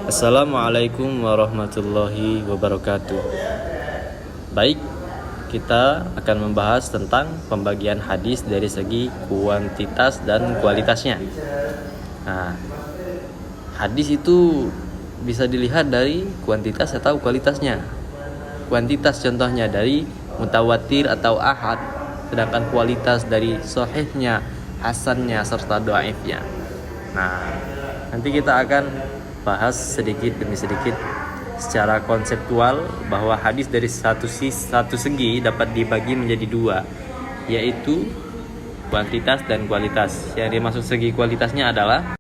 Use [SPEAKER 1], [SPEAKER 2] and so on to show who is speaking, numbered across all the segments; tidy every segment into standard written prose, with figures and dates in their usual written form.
[SPEAKER 1] Assalamualaikum warahmatullahi wabarakatuh. Baik, kita akan membahas tentang pembagian hadis dari segi kuantitas dan kualitasnya. Nah, hadis itu bisa dilihat dari kuantitas atau kualitasnya. Kuantitas contohnya dari mutawatir atau ahad, sedangkan kualitas dari sahihnya, hasannya, serta dhaifnya. Nah, nanti kita akan bahas sedikit demi sedikit secara konseptual bahwa hadis dari satu segi dapat dibagi menjadi dua, yaitu kuantitas dan kualitas. Yang dimaksud segi kualitasnya adalah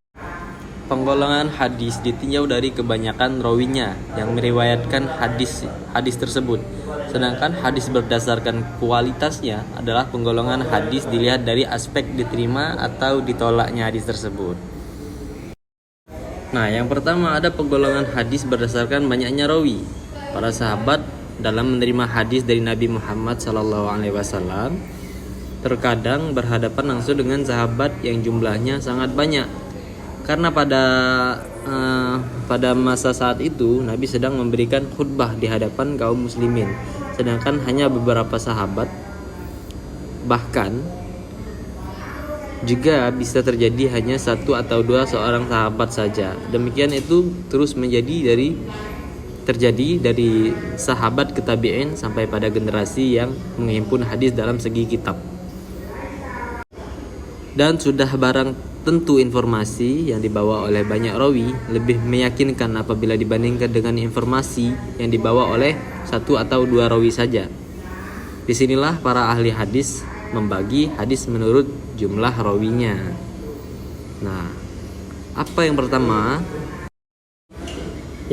[SPEAKER 1] penggolongan hadis ditinjau dari kebanyakan rawinya yang meriwayatkan hadis tersebut. Sedangkan hadis berdasarkan kualitasnya adalah penggolongan hadis dilihat dari aspek diterima atau ditolaknya hadis tersebut. Nah, yang pertama ada penggolongan hadis berdasarkan banyaknya rawi. Para sahabat dalam menerima hadis dari Nabi Muhammad SAW terkadang berhadapan langsung dengan sahabat yang jumlahnya sangat banyak. Karena pada masa saat itu Nabi sedang memberikan khutbah di hadapan kaum muslimin, sedangkan hanya beberapa sahabat. Bahkan juga bisa terjadi hanya satu atau dua seorang sahabat saja. Demikian itu terus terjadi dari sahabat ke tabi'in sampai pada generasi yang menghimpun hadis dalam segi kitab. Dan sudah barang tentu informasi yang dibawa oleh banyak rawi lebih meyakinkan apabila dibandingkan dengan informasi yang dibawa oleh satu atau dua rawi saja. Disinilah para ahli hadis membagi hadis menurut jumlah rawinya. Nah, apa yang pertama?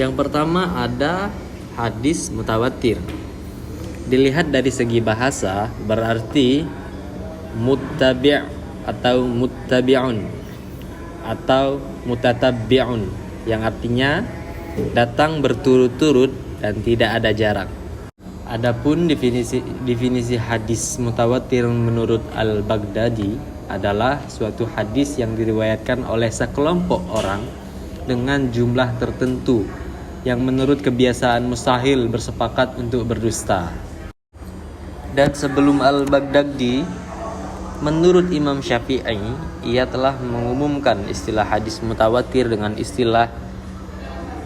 [SPEAKER 1] Yang pertama ada hadis mutawatir. Dilihat dari segi bahasa berarti muttabi' atau muttabi'un atau mutatabi'un, yang artinya datang berturut-turut dan tidak ada jarak. Adapun definisi hadis mutawatir menurut Al-Baghdadi adalah suatu hadis yang diriwayatkan oleh sekelompok orang dengan jumlah tertentu yang menurut kebiasaan mustahil bersepakat untuk berdusta. Dan sebelum Al-Baghdadi, menurut Imam Syafi'i, ia telah mengumumkan istilah hadis mutawatir dengan istilah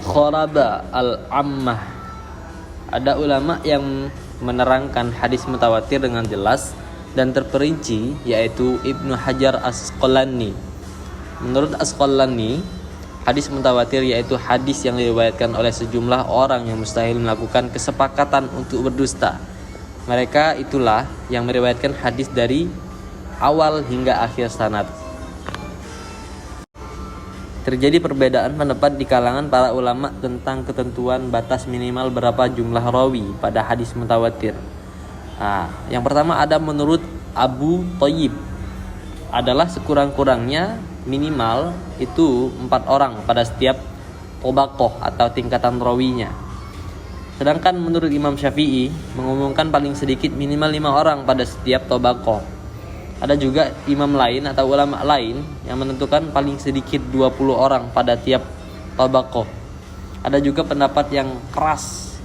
[SPEAKER 1] khoraba al-ammah. Ada ulama yang menerangkan hadis mutawatir dengan jelas dan terperinci, yaitu Ibnu Hajar Asqalani. Menurut Asqalani, hadis mutawatir yaitu hadis yang diriwayatkan oleh sejumlah orang yang mustahil melakukan kesepakatan untuk berdusta. Mereka itulah yang meriwayatkan hadis dari awal hingga akhir sanad. Terjadi perbedaan pendapat di kalangan para ulama tentang ketentuan batas minimal berapa jumlah rawi pada hadis mutawatir. Nah, yang pertama ada menurut Abu Thayyib, adalah sekurang-kurangnya minimal itu 4 orang pada setiap tobaqoh atau tingkatan rawinya. Sedangkan menurut Imam Syafi'i mengumumkan paling sedikit minimal 5 orang pada setiap tobaqoh. Ada juga imam lain atau ulama lain yang menentukan paling sedikit 20 orang pada tiap tabaqah. Ada juga pendapat yang keras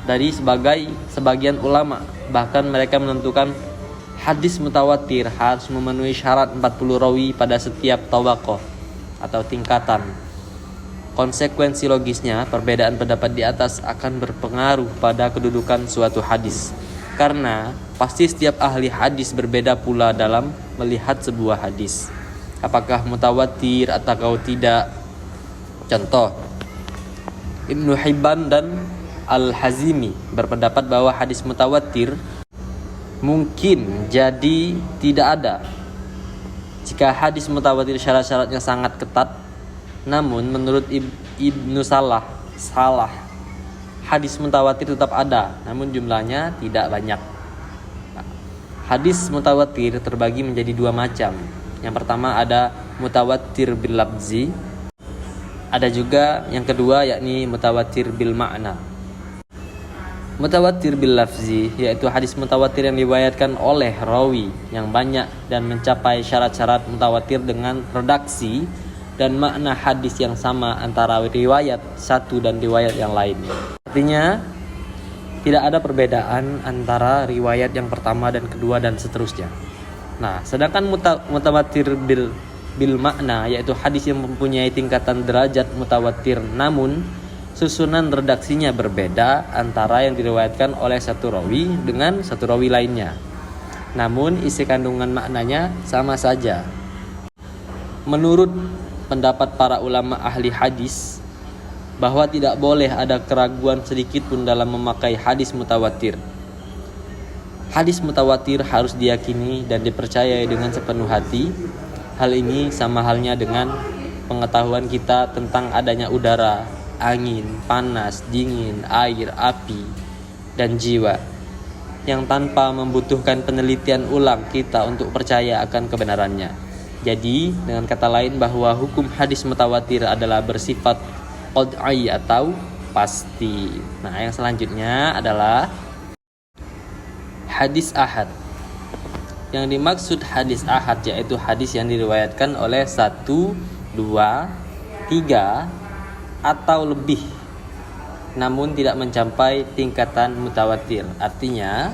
[SPEAKER 1] dari sebagian ulama. Bahkan mereka menentukan hadis mutawatir harus memenuhi syarat 40 rawi pada setiap tabaqah atau tingkatan. Konsekuensi logisnya, perbedaan pendapat di atas akan berpengaruh pada kedudukan suatu hadis. Karena pasti setiap ahli hadis berbeda pula dalam melihat sebuah hadis, apakah mutawatir atau tidak. Contoh, Ibnu Hibban dan Al-Hazimi berpendapat bahwa hadis mutawatir mungkin jadi tidak ada jika hadis mutawatir syarat-syaratnya sangat ketat. Namun menurut Ibnu Salah, hadis mutawatir tetap ada, namun jumlahnya tidak banyak. Hadis mutawatir terbagi menjadi 2 macam. Yang pertama ada mutawatir bil lafzi. Ada juga yang kedua yakni mutawatir bil makna. Mutawatir bil lafzi yaitu hadis mutawatir yang diriwayatkan oleh rawi yang banyak dan mencapai syarat-syarat mutawatir dengan redaksi dan makna hadis yang sama antara riwayat satu dan riwayat yang lainnya. Artinya tidak ada perbedaan antara riwayat yang pertama dan kedua dan seterusnya. Nah, sedangkan mutawatir bil makna, yaitu hadis yang mempunyai tingkatan derajat mutawatir namun susunan redaksinya berbeda antara yang diriwayatkan oleh satu rawi dengan satu rawi lainnya, namun isi kandungan maknanya sama saja. Menurut pendapat para ulama ahli hadis bahwa tidak boleh ada keraguan sedikit pun dalam memakai hadis mutawatir. Hadis mutawatir harus diyakini dan dipercayai dengan sepenuh hati. Hal ini sama halnya dengan pengetahuan kita tentang adanya udara, angin, panas, dingin, air, api, dan jiwa, yang tanpa membutuhkan penelitian ulang kita untuk percaya akan kebenarannya. Jadi, dengan kata lain bahwa hukum hadis mutawatir adalah bersifat qad'i atau pasti. Nah, yang selanjutnya adalah hadis ahad. Yang dimaksud hadis ahad yaitu hadis yang diriwayatkan oleh 1, 2, 3 atau lebih, namun tidak mencapai tingkatan mutawatir. Artinya,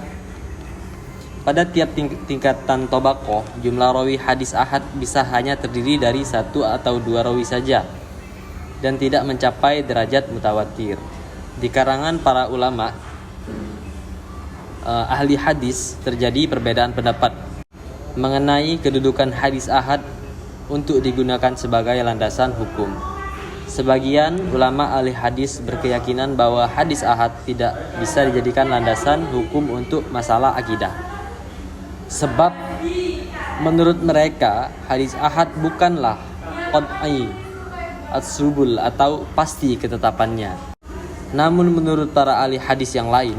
[SPEAKER 1] pada tiap tingkatan tobaqoh, jumlah rawi hadis ahad bisa hanya terdiri dari 1 atau 2 rawi saja dan tidak mencapai derajat mutawatir. Di karangan para ulama ahli hadis terjadi perbedaan pendapat mengenai kedudukan hadis ahad untuk digunakan sebagai landasan hukum. Sebagian ulama ahli hadis berkeyakinan bahwa hadis ahad tidak bisa dijadikan landasan hukum untuk masalah akidah. Sebab menurut mereka hadis ahad bukanlah qad'i as-subul atau pasti ketetapannya. Namun menurut para ahli hadis yang lain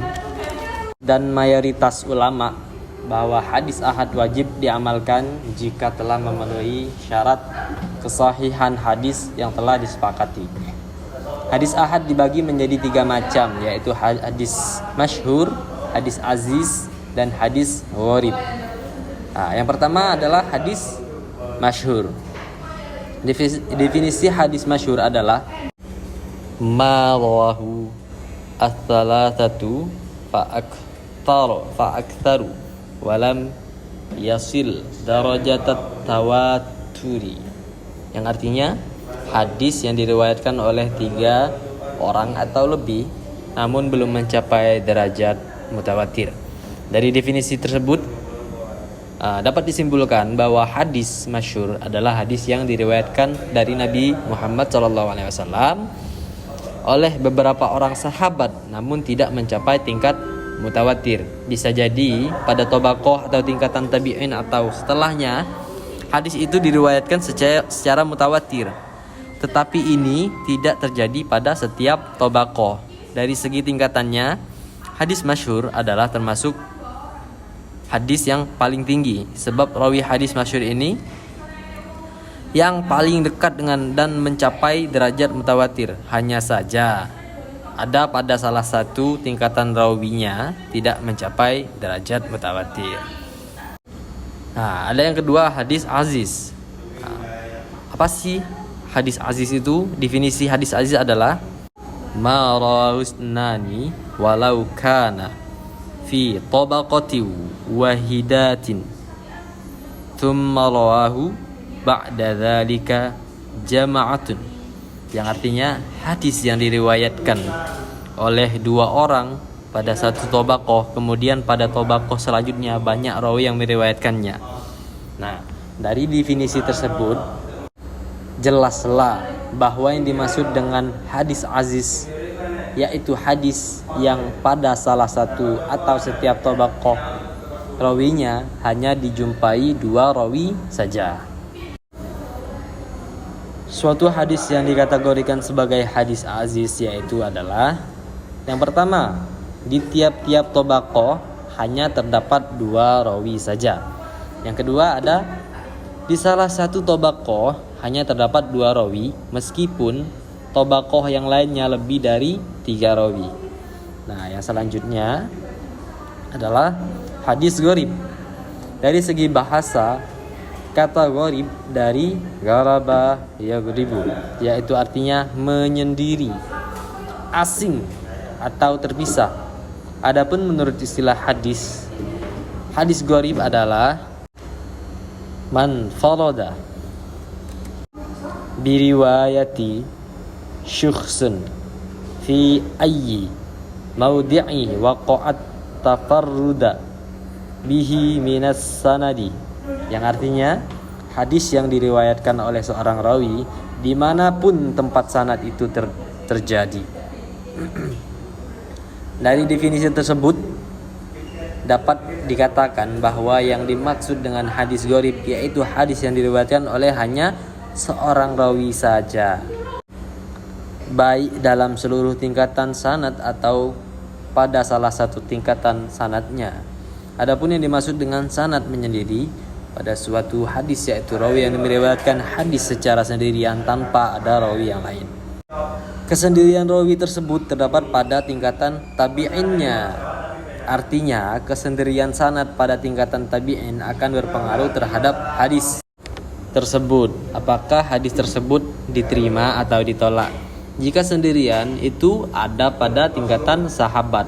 [SPEAKER 1] dan mayoritas ulama bahwa hadis ahad wajib diamalkan jika telah memenuhi syarat kesahihan hadis yang telah disepakati. Hadis ahad dibagi menjadi 3 macam, yaitu hadis masyhur, hadis aziz, dan hadis gharib. Nah, yang pertama adalah hadis masyhur. Definisi hadis masyhur adalah ma rawahu ats-tsalatsatu fa'aktsaru walam yasil darajatat tawaturi, yang artinya hadis yang diriwayatkan oleh 3 orang atau lebih namun belum mencapai derajat mutawatir. Dari definisi tersebut dapat disimpulkan bahwa hadis masyhur adalah hadis yang diriwayatkan dari Nabi Muhammad SAW oleh beberapa orang sahabat namun tidak mencapai tingkat mutawatir. Bisa jadi pada tobaqoh atau tingkatan tabi'in atau setelahnya hadis itu diriwayatkan secara mutawatir. Tetapi ini tidak terjadi pada setiap tobaqoh. Dari segi tingkatannya, hadis masyhur adalah termasuk hadis yang paling tinggi, sebab rawi hadis masyhur ini yang paling dekat dengan dan mencapai derajat mutawatir. Hanya saja ada pada salah satu tingkatan rawinya tidak mencapai derajat mutawatir. Nah, ada yang kedua, hadis aziz. Apa sih hadis aziz itu? Definisi hadis aziz adalah ma rawusnani walau kana fi tabaqati wahidatin thumma rawahu ba'da dzalika jama'atun, yang artinya hadis yang diriwayatkan oleh 2 orang pada satu tobaqoh, kemudian pada tobaqoh selanjutnya banyak rawi yang meriwayatkannya. Nah, dari definisi tersebut jelaslah bahwa yang dimaksud dengan hadis aziz yaitu hadis yang pada salah satu atau setiap tobaqoh rawinya hanya dijumpai 2 rawi saja. Suatu hadis yang dikategorikan sebagai hadis aziz yaitu adalah yang pertama, di tiap-tiap tobaqoh hanya terdapat 2 rawi saja. Yang kedua ada di salah satu tobaqoh hanya terdapat 2 rawi meskipun tobaqoh yang lainnya lebih dari 3 rawi. Nah, yang selanjutnya adalah hadis gharib. Dari segi bahasa, kata gharib dari gharaba yaghribu, yaitu artinya menyendiri, asing atau terpisah. Adapun menurut istilah hadis gharib adalah man farada biriwayati syukhsun fi ayyi mawdi'i waqa'at tafarruda bihi minas sanadi, yang artinya hadis yang diriwayatkan oleh seorang rawi dimanapun tempat sanad itu terjadi. Dari definisi tersebut dapat dikatakan bahwa yang dimaksud dengan hadis gharib yaitu hadis yang diriwayatkan oleh hanya seorang rawi saja, baik dalam seluruh tingkatan sanad atau pada salah satu tingkatan sanadnya. Adapun yang dimaksud dengan sanad menyendiri pada suatu hadis yaitu rawi yang meriwayatkan hadis secara sendirian tanpa ada rawi yang lain. Kesendirian rawi tersebut terdapat pada tingkatan tabi'innya. Artinya kesendirian sanad pada tingkatan tabi'in akan berpengaruh terhadap hadis tersebut, apakah hadis tersebut diterima atau ditolak. Jika sendirian itu ada pada tingkatan sahabat,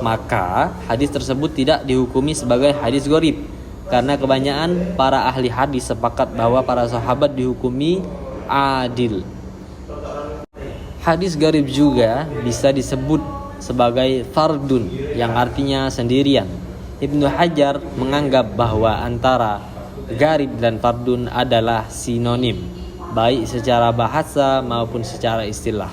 [SPEAKER 1] maka hadis tersebut tidak dihukumi sebagai hadis gharib, karena kebanyakan para ahli hadis sepakat bahwa para sahabat dihukumi adil. Hadis gharib juga bisa disebut sebagai fardun, yang artinya sendirian. Ibnu Hajar menganggap bahwa antara gharib dan fardun adalah sinonim, baik secara bahasa maupun secara istilah.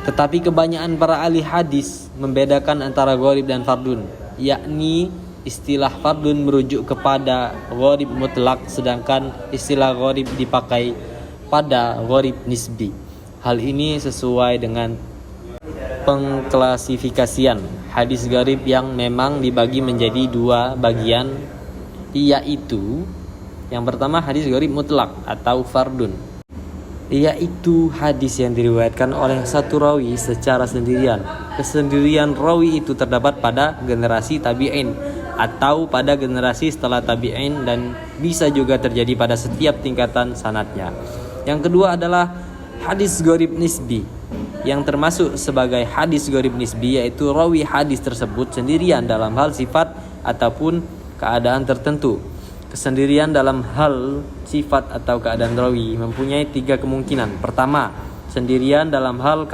[SPEAKER 1] Tetapi kebanyakan para ahli hadis membedakan antara gharib dan fardun, yakni istilah fardun merujuk kepada gharib mutlak, sedangkan istilah gharib dipakai pada gharib nisbi. Hal ini sesuai dengan pengklasifikasian hadis gharib yang memang dibagi menjadi dua bagian, yaitu yang pertama hadis gharib mutlak atau fardun, yaitu hadis yang diriwayatkan oleh satu rawi secara sendirian. Kesendirian rawi itu terdapat pada generasi tabi'in atau pada generasi setelah tabi'in dan bisa juga terjadi pada setiap tingkatan sanadnya. Yang kedua adalah hadis gharib nisbi, yang termasuk sebagai hadis gharib nisbi yaitu rawi hadis tersebut sendirian dalam hal sifat ataupun keadaan tertentu. Kesendirian dalam hal sifat atau keadaan rawi mempunyai tiga kemungkinan. Pertama, sendirian dalam hal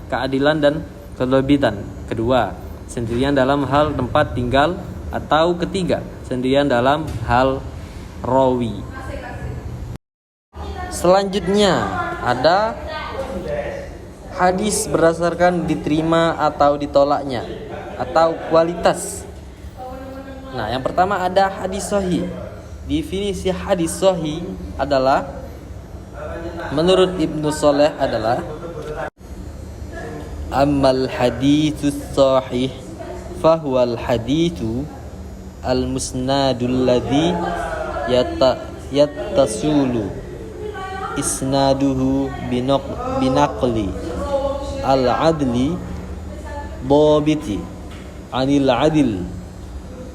[SPEAKER 1] keadilan dan kedobitan. Kedua, sendirian dalam hal tempat tinggal. Atau ketiga, sendirian dalam hal rawi. Selanjutnya ada hadis berdasarkan diterima atau ditolaknya atau kualitas. Nah, yang pertama ada hadis sahih. Definisi hadis sahih adalah menurut Ibnu Shalih adalah ammal haditsus sahih fahuwal haditsu al-musnadul ladzi yattasulu isnaduhu binaqli al-adli dhabiti anil adil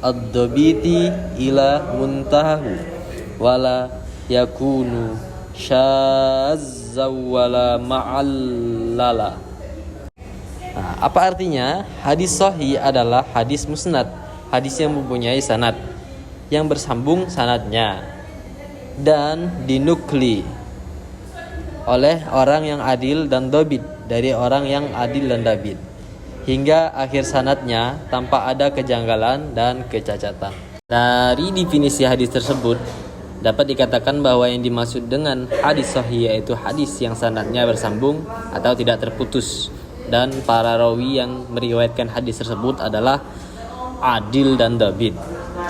[SPEAKER 1] ad-dhabiti ila muntahahu wala yakunu syazza wala ma'allala. Nah, apa artinya? Hadis sahih adalah hadis musnad, hadis yang mempunyai sanad, yang bersambung sanadnya dan dinukli oleh orang yang adil dan dhabit dari orang yang adil dan dhabit hingga akhir sanadnya tanpa ada kejanggalan dan kecacatan. Dari definisi hadis tersebut dapat dikatakan bahwa yang dimaksud dengan hadis sahih yaitu hadis yang sanadnya bersambung atau tidak terputus, dan para rawi yang meriwayatkan hadis tersebut adalah adil dan dhabit,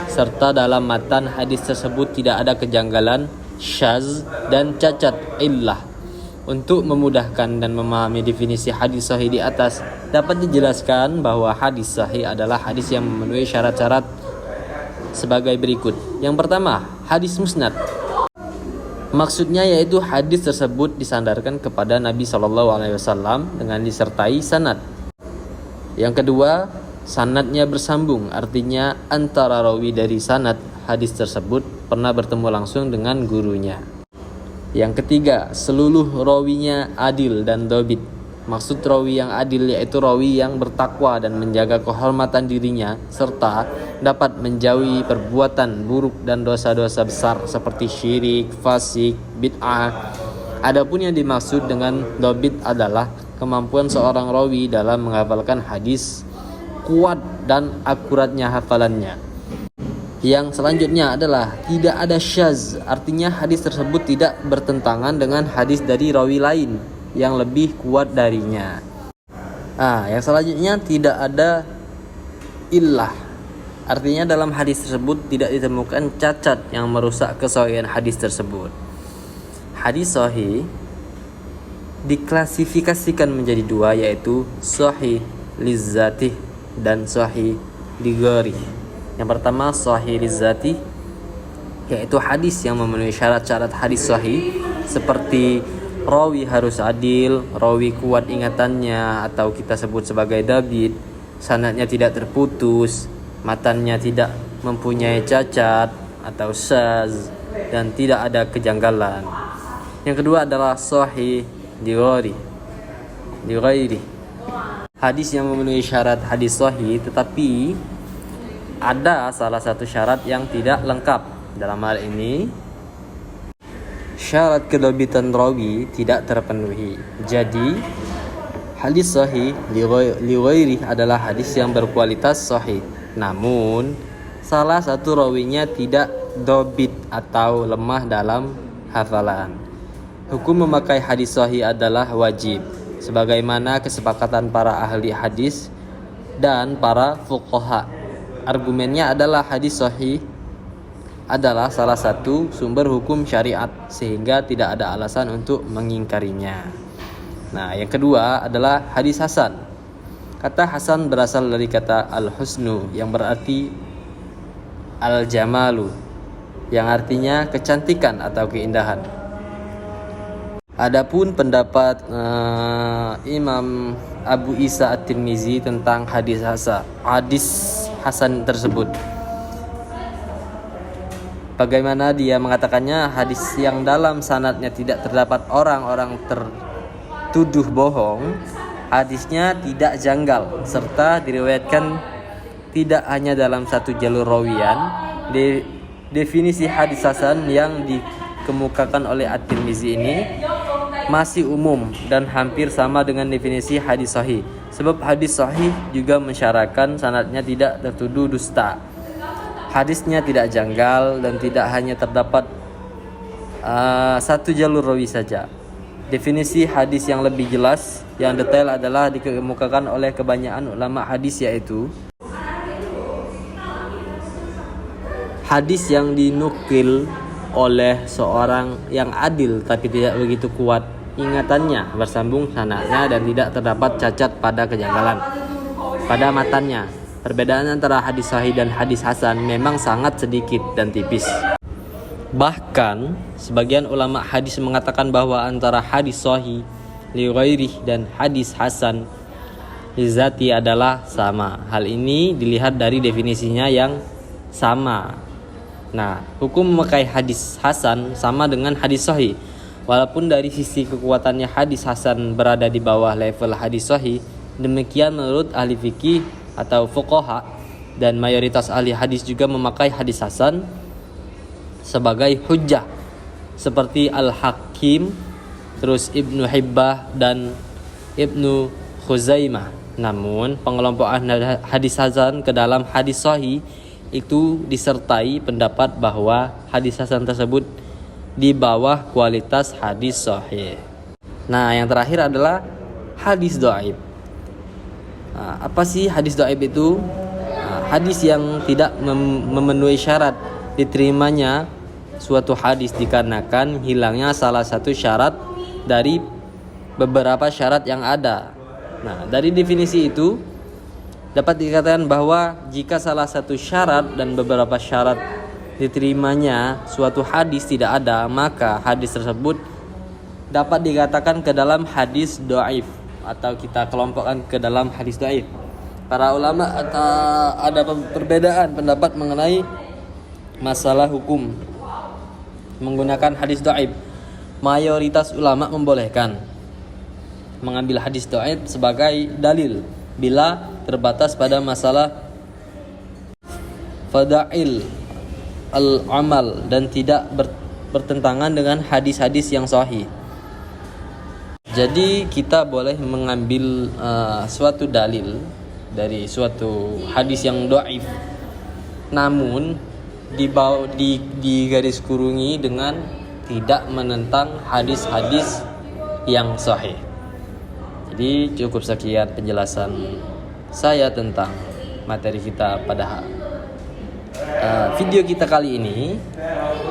[SPEAKER 1] serta dalam matan hadis tersebut tidak ada kejanggalan, syaz dan cacat illah. Untuk memudahkan dan memahami definisi hadis sahih di atas, dapat dijelaskan bahwa hadis sahih adalah hadis yang memenuhi syarat-syarat sebagai berikut. Yang pertama, hadis musnad. Maksudnya yaitu hadis tersebut disandarkan kepada Nabi SAW dengan disertai sanad. Yang kedua, sanadnya bersambung, artinya antara rawi dari sanad hadis tersebut pernah bertemu langsung dengan gurunya. Yang ketiga, seluruh rawinya adil dan dobit. Maksud rawi yang adil yaitu rawi yang bertakwa dan menjaga kehormatan dirinya serta dapat menjauhi perbuatan buruk dan dosa-dosa besar seperti syirik, fasik, bid'ah. Adapun yang dimaksud dengan dobit adalah kemampuan seorang rawi dalam menghafalkan hadis, kuat dan akuratnya hafalannya. Yang selanjutnya adalah tidak ada syaz, artinya hadis tersebut tidak bertentangan dengan hadis dari rawi lain yang lebih kuat darinya. Yang selanjutnya tidak ada illah, artinya dalam hadis tersebut tidak ditemukan cacat yang merusak kesahihan hadis tersebut. Hadis sahih diklasifikasikan menjadi dua, yaitu sahih lizzatih dan sahih lighairih. Yang pertama sahih lizzati, yaitu hadis yang memenuhi syarat-syarat hadis sahih seperti rawi harus adil, rawi kuat ingatannya atau kita sebut sebagai dabit, sanadnya tidak terputus, matannya tidak mempunyai cacat atau syaz dan tidak ada kejanggalan. Yang kedua adalah sahih lighairi, hadis yang memenuhi syarat hadis sahih tetapi ada salah satu syarat yang tidak lengkap. Dalam hal ini syarat kedobitan rawi tidak terpenuhi. Jadi hadis sahih lighairi adalah hadis yang berkualitas sahih, namun salah satu rawinya tidak dobit atau lemah dalam hafalan. Hukum memakai hadis sahih adalah wajib, sebagaimana kesepakatan para ahli hadis dan para fuqaha. Argumennya adalah hadis sahih adalah salah satu sumber hukum syariat sehingga tidak ada alasan untuk mengingkarinya. Yang kedua adalah hadis hasan. Kata hasan berasal dari kata al-husnu yang berarti al-jamalu, yang artinya kecantikan atau keindahan. Adapun pendapat Imam Abu Isa At-Tirmizi tentang hadis hasan tersebut, bagaimana dia mengatakannya, hadis yang dalam sanadnya tidak terdapat orang-orang tertuduh bohong, hadisnya tidak janggal serta diriwayatkan tidak hanya dalam satu jalur rawian. Definisi hadis hasan yang dikemukakan oleh At-Tirmizi ini masih umum dan hampir sama dengan definisi hadis sahih, sebab hadis sahih juga mensyaratkan sanadnya tidak tertuduh dusta, hadisnya tidak janggal dan tidak hanya terdapat satu jalur rawi saja. Definisi hadis yang lebih jelas yang detail adalah dikemukakan oleh kebanyakan ulama hadis, yaitu hadis yang dinukil oleh seorang yang adil tapi tidak begitu kuat ingatannya, bersambung sanadnya dan tidak terdapat cacat pada kejanggalan pada matannya. Perbedaan antara hadis sahih dan hadis hasan memang sangat sedikit dan tipis. Bahkan sebagian ulama hadis mengatakan bahwa antara hadis sahih lighairih dan hadis hasan lizzati adalah sama. Hal ini dilihat dari definisinya yang sama. Hukum memakai hadis hasan sama dengan hadis sahih. Walaupun dari sisi kekuatannya hadis hasan berada di bawah level hadis sahih, demikian menurut ahli fikih atau fuqaha, dan mayoritas ahli hadis juga memakai hadis hasan sebagai hujjah seperti Al-Hakim, terus Ibnu Hibbah dan Ibnu Khuzaimah. Namun pengelompokan hadis hasan ke dalam hadis sahih itu disertai pendapat bahwa hadis hasan tersebut di bawah kualitas hadis sahih. Yang terakhir adalah hadis dhaif. Apa sih hadis dhaif itu? Hadis yang tidak memenuhi syarat diterimanya suatu hadis dikarenakan hilangnya salah satu syarat dari beberapa syarat yang ada. Dari definisi itu dapat dikatakan bahwa jika salah satu syarat dan beberapa syarat diterimanya suatu hadis tidak ada, maka hadis tersebut dapat dikatakan ke dalam hadis dhaif atau kita kelompokkan ke dalam hadis dhaif. Para ulama ada perbedaan pendapat mengenai masalah hukum menggunakan hadis dhaif. Mayoritas ulama membolehkan mengambil hadis dhaif sebagai dalil bila terbatas pada masalah fadail al-amal dan tidak bertentangan dengan hadis-hadis yang sahih. Jadi kita boleh mengambil suatu dalil dari suatu hadis yang dhaif, namun di garis kurungi dengan tidak menentang hadis-hadis yang sahih. Jadi cukup sekian penjelasan saya tentang materi kita pada video kita kali ini.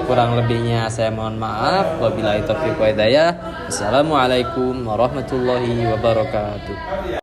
[SPEAKER 1] Kurang lebihnya saya mohon maaf. Wabillahi taufiq wa hidayah. Assalamualaikum warahmatullahi wabarakatuh.